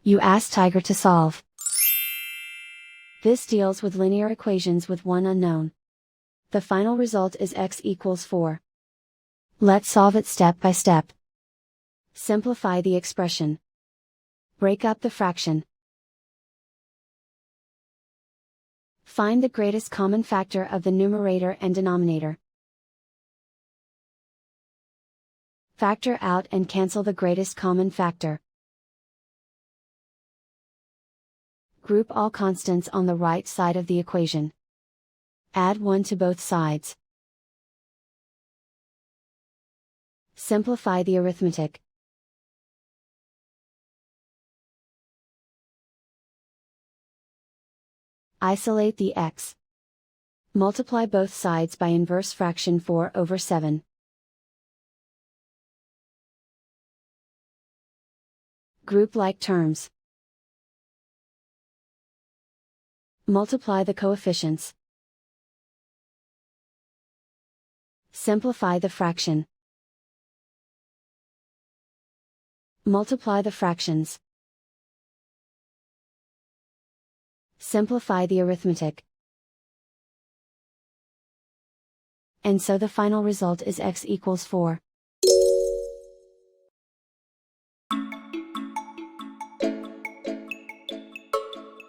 You ask Tiger to solve. This deals with linear equations with one unknown. The final result is x equals 4. Let's solve it step by step. Simplify the expression. Break up the fraction. Find the greatest common factor of the numerator and denominator. Factor out and cancel the greatest common factor. Group all constants on the right side of the equation. Add 1 to both sides. Simplify the arithmetic. Isolate the x. Multiply both sides by inverse fraction 4 over 7. Group like terms. Multiply the coefficients. Simplify the fraction. Multiply the fractions. Simplify the arithmetic. And so the final result is x equals 4.